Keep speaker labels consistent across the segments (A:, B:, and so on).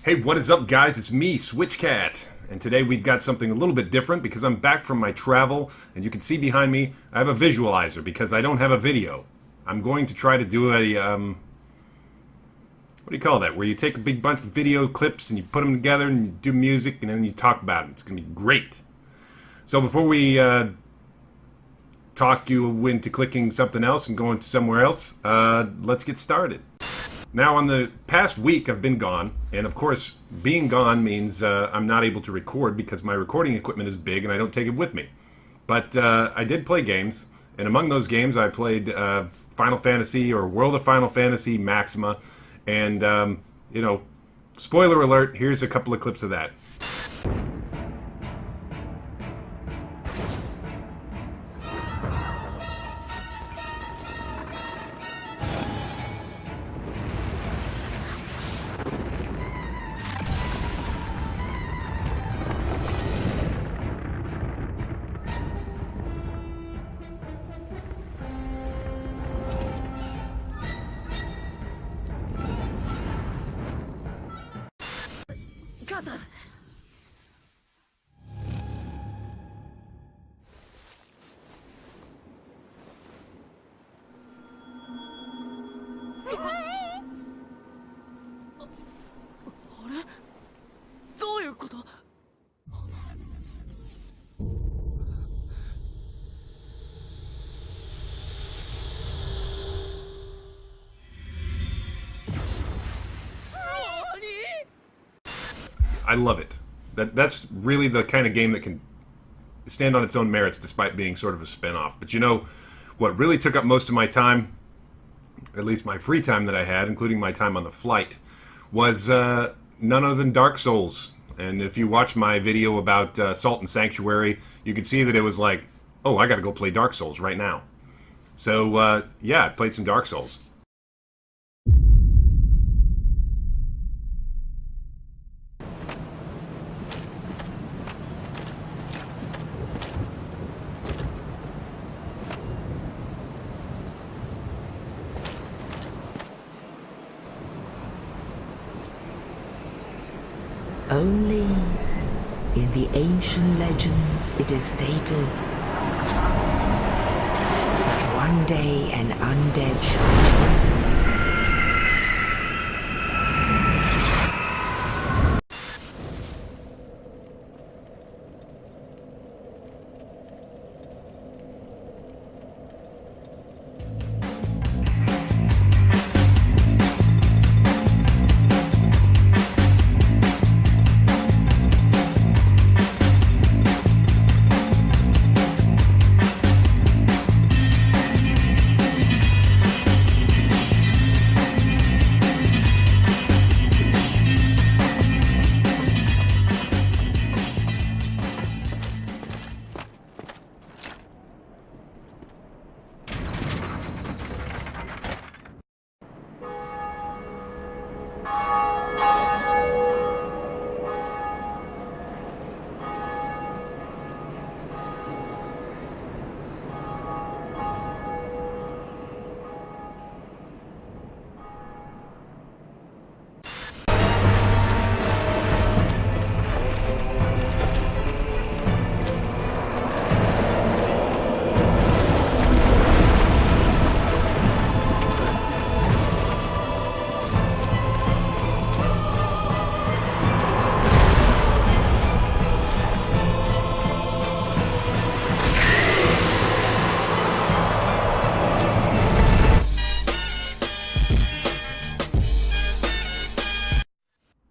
A: Hey, what is up, guys? It's me, Switchcat, and today we've got something a little bit different because I'm back from my travel, and you can see behind me I have a visualizer because I don't have a video. I'm going to try to do a what do you call that? Where you take a big bunch of video clips and you put them together and you do music and then you talk about it. It's going to be great. So before we talk you into clicking something else and going to somewhere else, let's get started. Now, on the past week, I've been gone, and of course, being gone means I'm not able to record because my recording equipment is big and I don't take it with me. But I did play games, and among those games, I played Final Fantasy or World of Final Fantasy Maxima, and, spoiler alert, here's a couple of clips of that. I love it. That's really the kind of game that can stand on its own merits despite being sort of a spin-off. But you know, what really took up most of my time, at least my free time that I had, including my time on the flight, was none other than Dark Souls. And if you watch my video about Salt and Sanctuary, you can see that it was like, oh, I gotta go play Dark Souls right now. So, yeah, I played some Dark Souls.
B: Only in the ancient legends it is stated that one day an undead shall chase away.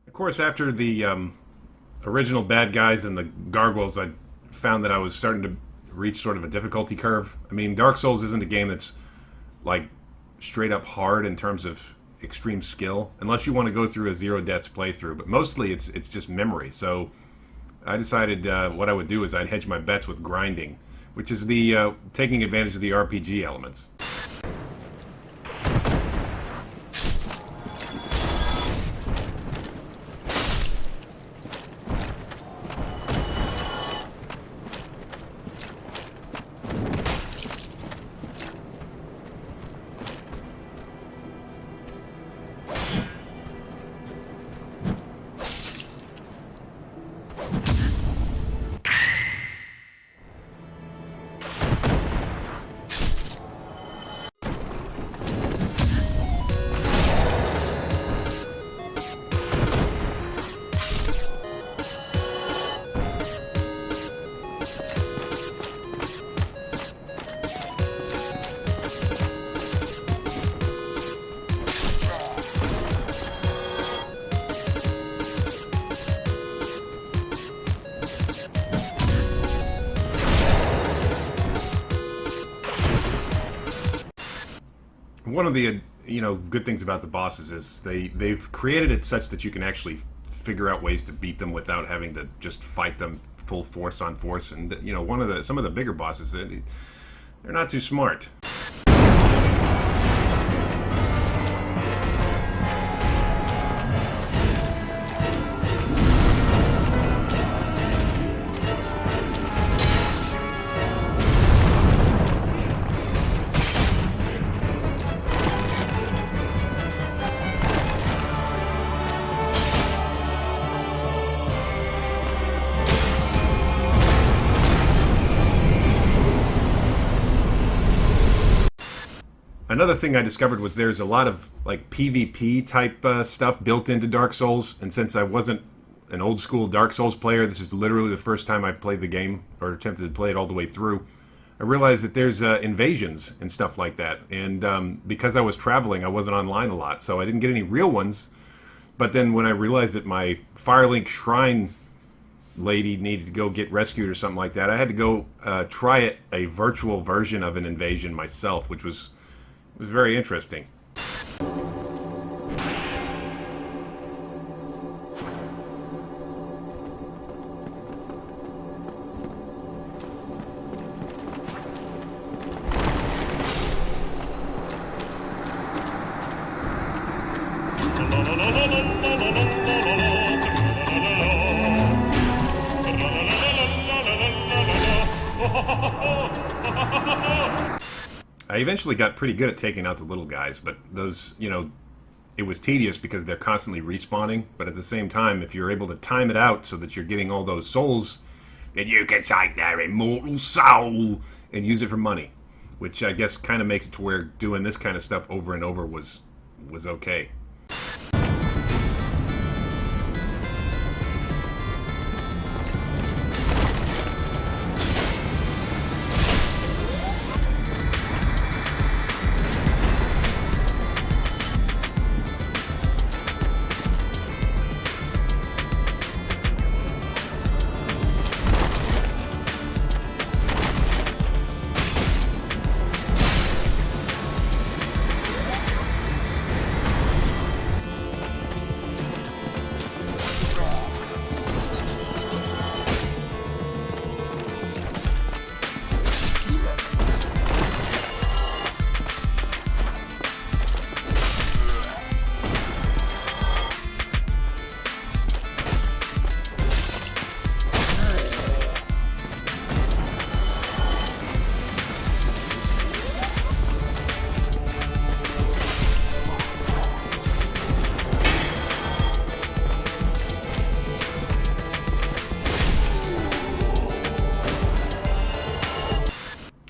A: Of course, after the original bad guys and the gargoyles, I found that I was starting to reach sort of a difficulty curve. I mean, Dark Souls isn't a game that's like straight up hard in terms of extreme skill, unless you want to go through a zero deaths playthrough. But mostly, it's just memory. So I decided what I would do is I'd hedge my bets with grinding, which is the taking advantage of the RPG elements. one of the good things about the bosses is they've created it such that you can actually figure out ways to beat them without having to just fight them full force on force. And some of the bigger bosses, they're not too smart. Another thing I discovered was there's a lot of like PvP type stuff built into Dark Souls, and since I wasn't an old school Dark Souls player, this is literally the first time I've played the game or attempted to play it all the way through. I realized that there's invasions and stuff like that, and because I was traveling, I wasn't online a lot, so I didn't get any real ones. But then when I realized that my Firelink Shrine lady needed to go get rescued or something like that, I had to go try a virtual version of an invasion myself, which was very interesting. I eventually got pretty good at taking out the little guys, but those, it was tedious because they're constantly respawning. But at the same time, if you're able to time it out so that you're getting all those souls, then you can take their immortal soul and use it for money. Which I guess kind of makes it to where doing this kind of stuff over and over was okay.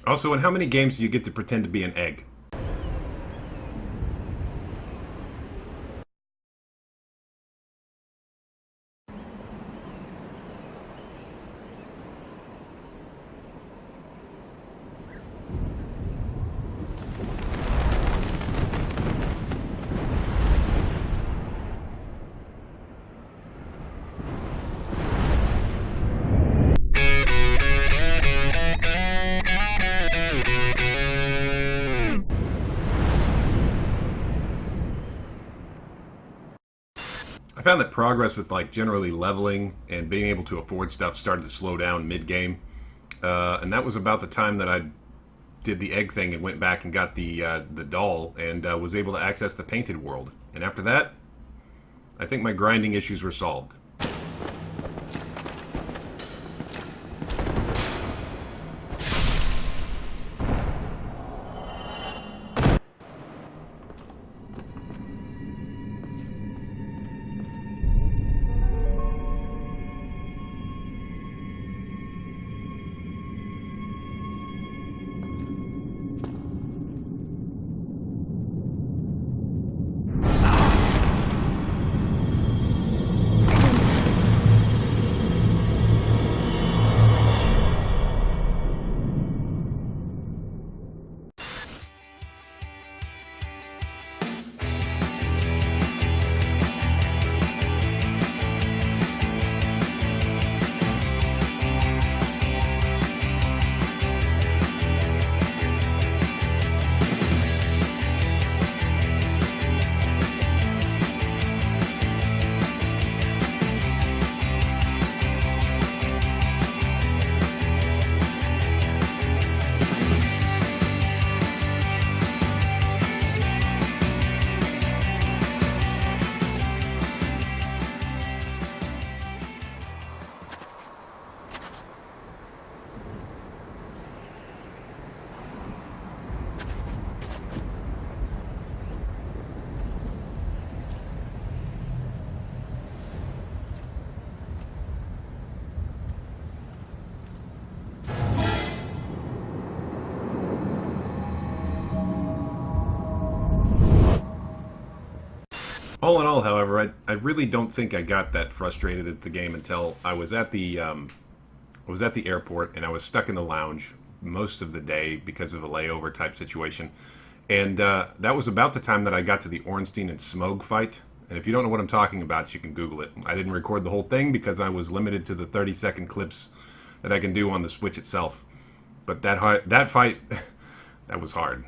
A: Also, in how many games do you get to pretend to be an egg? I found that progress with like generally leveling and being able to afford stuff started to slow down mid-game. And that was about the time that I did the egg thing and went back and got the doll and was able to access the painted world. And after that, I think my grinding issues were solved. All in all, however, I really don't think I got that frustrated at the game until I was at the airport and I was stuck in the lounge most of the day because of a layover type situation. And that was about the time that I got to the Ornstein and Smough fight. And if you don't know what I'm talking about, you can Google it. I didn't record the whole thing because I was limited to the 30-second clips that I can do on the Switch itself. But that fight, that was hard.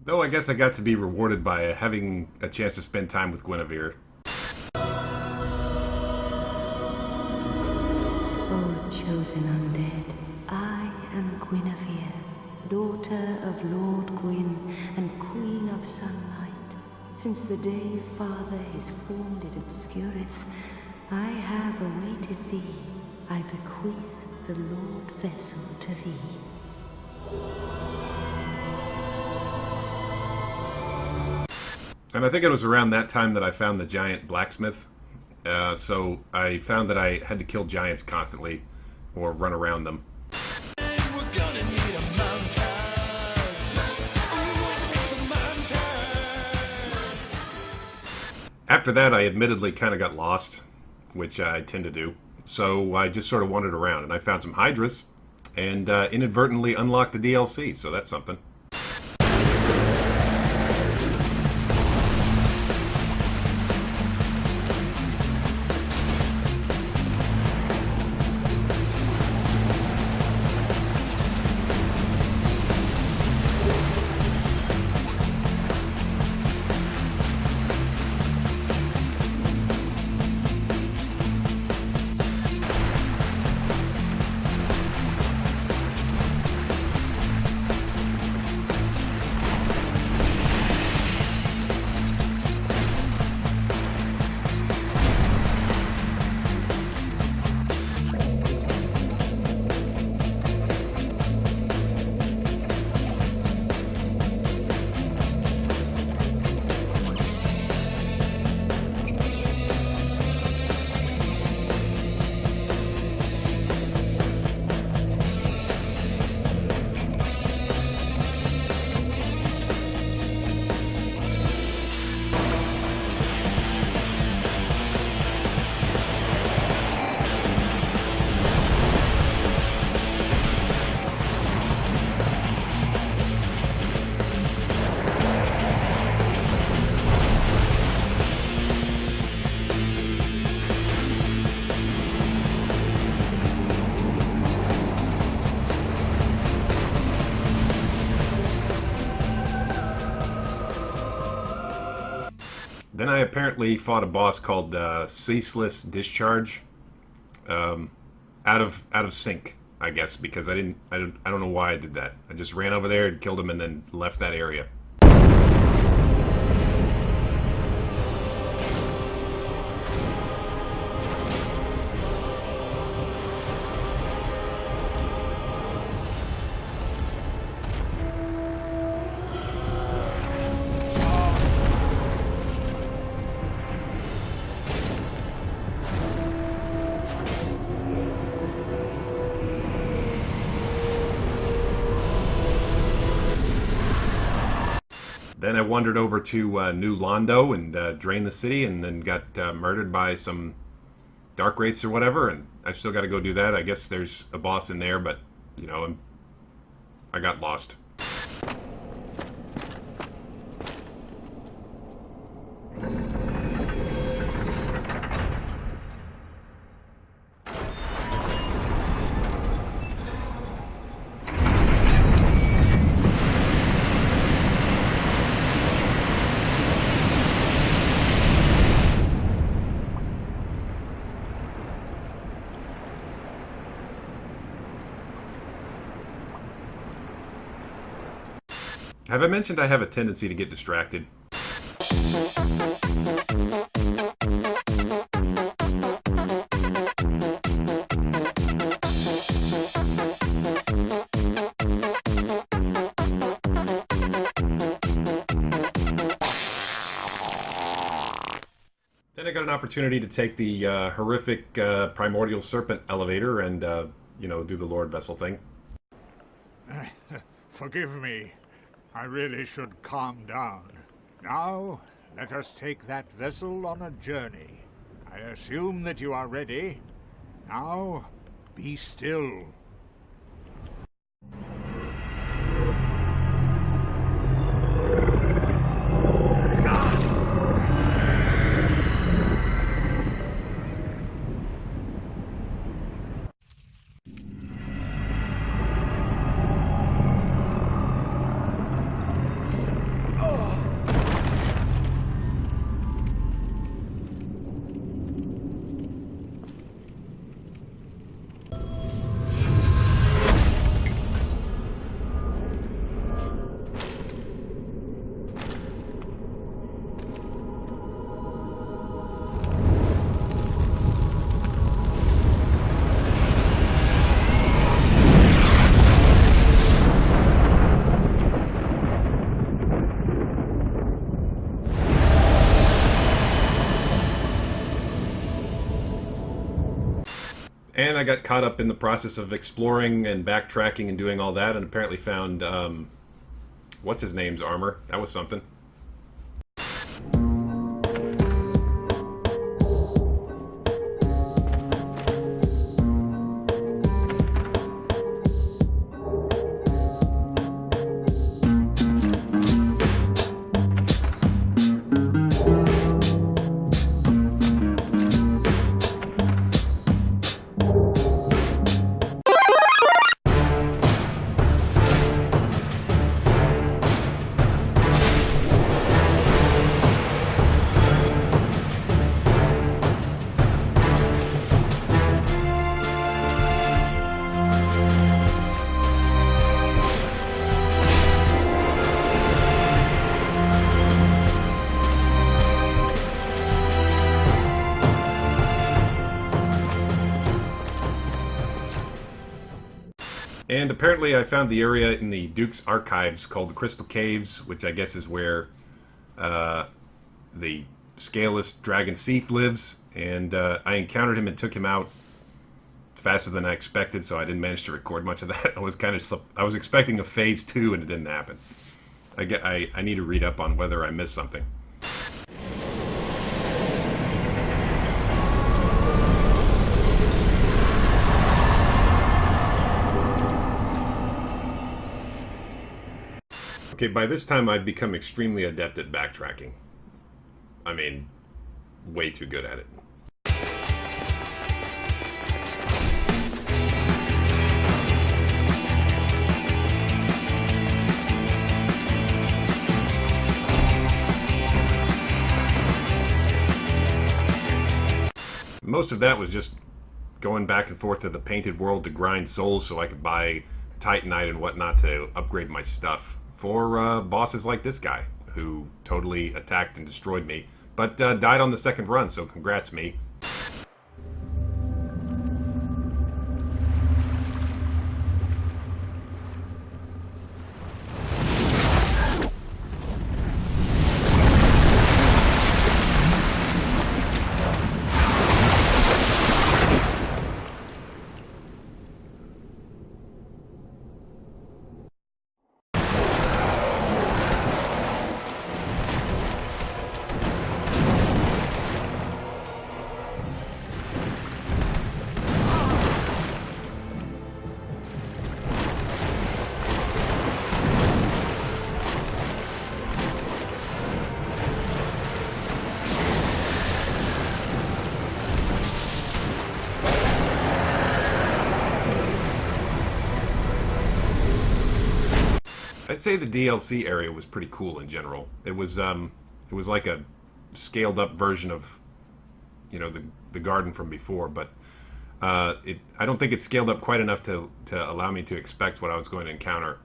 A: Though I guess I got to be rewarded by having a chance to spend time with Guinevere.
C: O chosen undead, I am Guinevere, daughter of Lord Gwyn and Queen of Sunlight. Since the day Father his form did obscureth, I have awaited thee. I bequeath the Lord vessel to thee.
A: And I think it was around that time that I found the giant blacksmith. So I found that I had to kill giants constantly or run around them. After that, I admittedly kind of got lost, which I tend to do. So I just sort of wandered around and I found some Hydras and inadvertently unlocked the DLC, so that's something. Then I apparently fought a boss called Ceaseless Discharge, out of sync, I guess, because I don't know why I did that. I just ran over there and killed him and then left that area. Then I wandered over to New Londo and drained the city, and then got murdered by some Dark Wraiths or whatever, and I still got to go do that. I guess there's a boss in there, but, you know, I got lost. Have I mentioned I have a tendency to get distracted? Then I got an opportunity to take the horrific primordial serpent elevator and, do the Lord Vessel thing.
D: Forgive me. I really should calm down. Now, let us take that vessel on a journey. I assume that you are ready. Now, be still.
A: And I got caught up in the process of exploring and backtracking and doing all that, and apparently found, what's his name's armor. That was something. And apparently I found the area in the Duke's archives called the Crystal Caves, which I guess is where the scaleless dragon Seath lives. And I encountered him and took him out faster than I expected, so I didn't manage to record much of that. I was expecting a phase 2 and it didn't happen. I need to read up on whether I missed something. Okay, by this time I'd become extremely adept at backtracking. I mean, way too good at it. Most of that was just going back and forth to the Painted World to grind souls so I could buy Titanite and whatnot to upgrade my stuff for bosses like this guy, who totally attacked and destroyed me, but died on the second run, so congrats me. I'd say the DLC area was pretty cool in general. It was like a scaled up version of, the garden from before, but I don't think it scaled up quite enough to allow me to expect what I was going to encounter.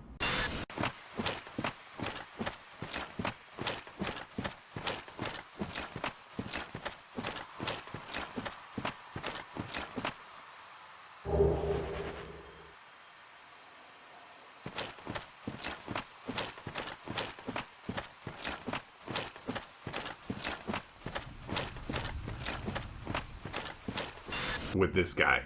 A: with this guy.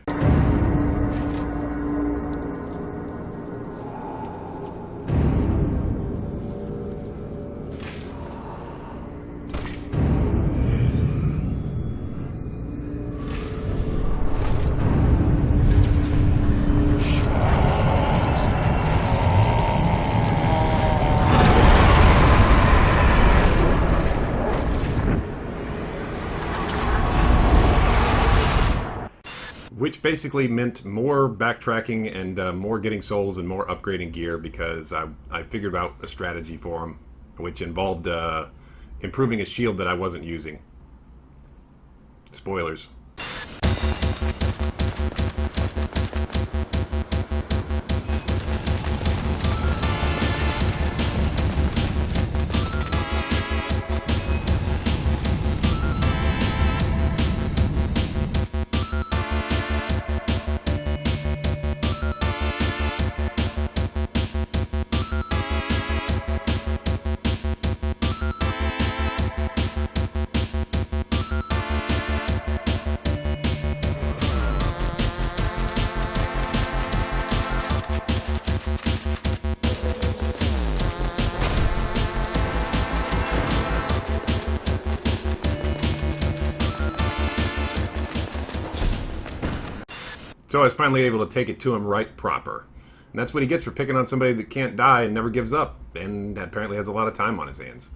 A: Which basically meant more backtracking and more getting souls and more upgrading gear, because I figured out a strategy for him, which involved improving a shield that I wasn't using. Spoilers. So I was finally able to take it to him right proper. And that's what he gets for picking on somebody that can't die and never gives up, and apparently has a lot of time on his hands.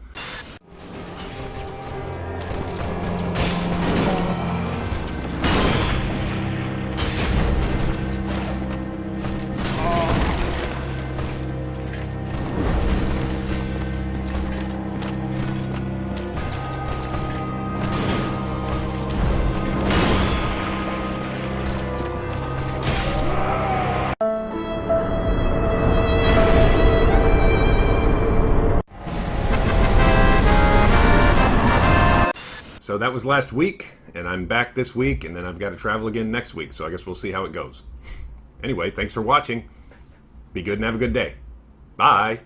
A: So that was last week, and I'm back this week, and then I've got to travel again next week, so I guess we'll see how it goes. Anyway, thanks for watching. Be good and have a good day. Bye!